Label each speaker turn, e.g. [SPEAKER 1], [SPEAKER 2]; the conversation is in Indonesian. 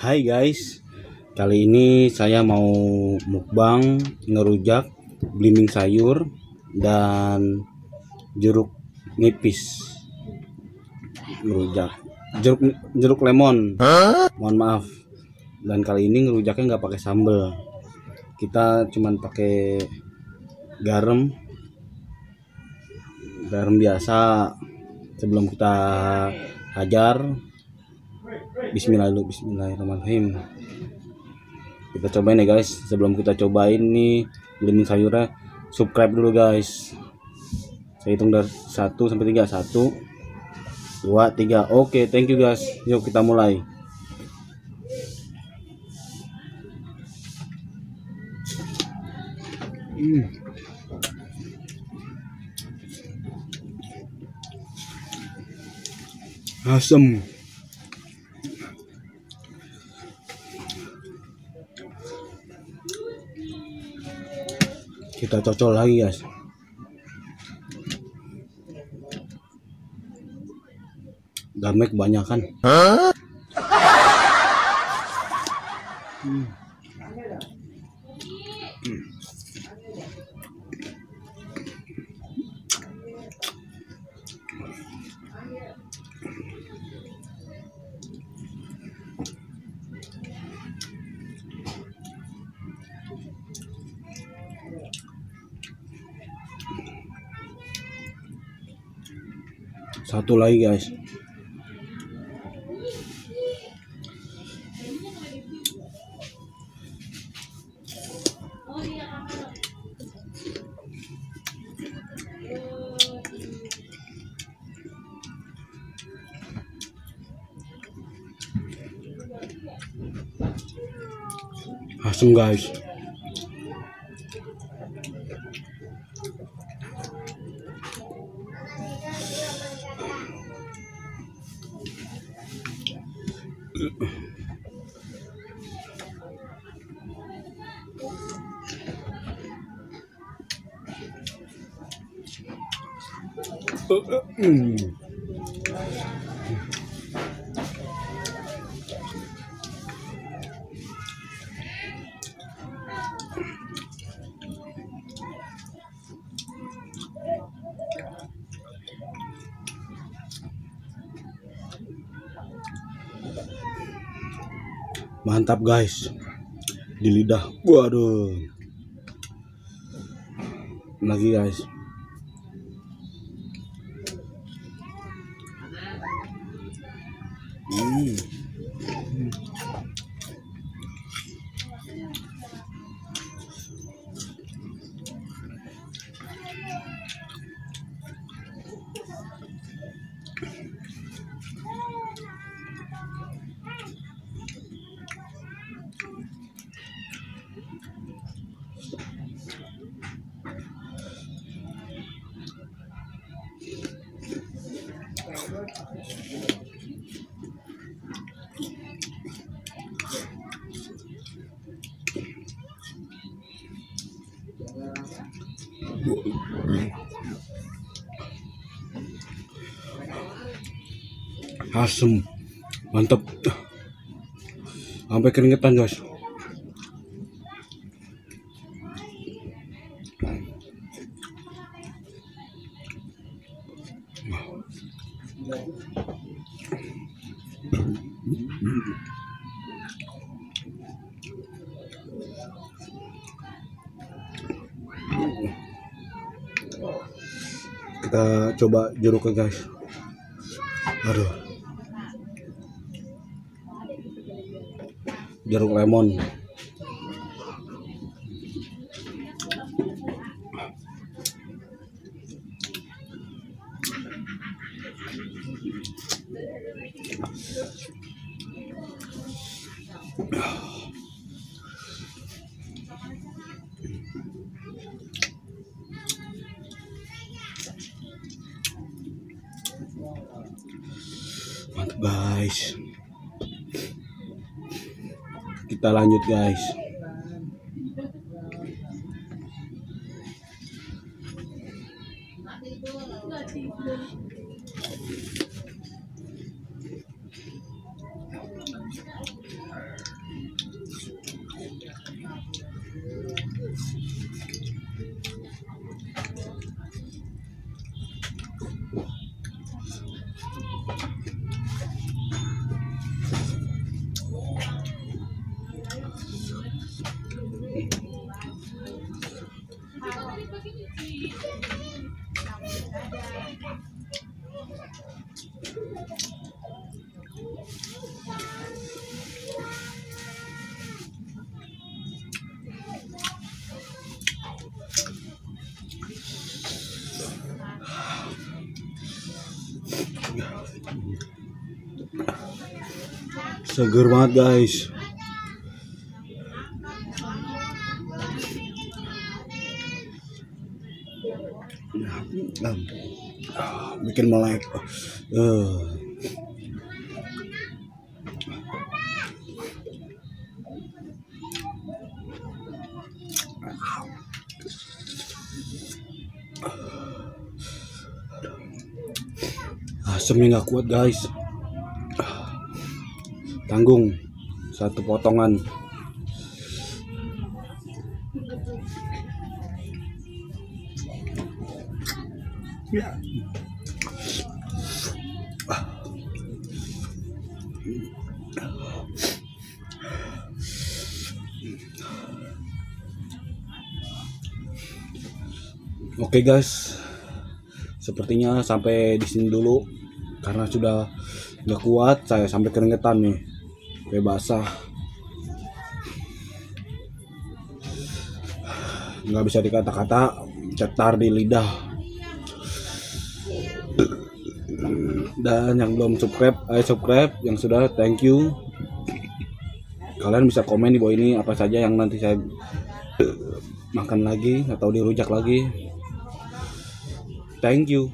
[SPEAKER 1] Hai guys, kali ini saya mau mukbang ngerujak, belimbing sayur, dan jeruk nipis. Ngerujak, jeruk lemon. Mohon maaf. Dan kali ini ngerujaknya nggak pakai sambal. Kita cuman pakai garam biasa. Sebelum kita hajar, Bismillahirrahmanirrahim. Kita cobain ya guys. Sebelum kita cobain nih belimbing sayurnya, subscribe dulu guys. Saya hitung dari 1 sampai 3. 1, 2, 3. Oke, thank you guys. Yuk kita mulai. Asam. Kita cocol lagi guys. Gamek kebanyakan. Satu lagi guys. Asam guys. Mantap guys, di lidah. Waduh, lagi guys. Asem, mantap, sampai keringetan guys. Kita coba jeruknya guys. Aduh, jeruk lemon. Mantap guys. Kita lanjut guys. Seger banget guys. Bikin melek. Asemnya nggak kuat guys. Tanggung satu potongan. Oke guys, sepertinya sampai di sini dulu karena sudah nggak kuat, saya sampai keringetan nih, kayak basah, nggak bisa dikata-kata, cetar di lidah. Dan yang belum subscribe, ayo subscribe. Yang sudah, thank you. Kalian bisa komen di bawah ini apa saja yang nanti saya makan lagi atau dirujak lagi. Thank you.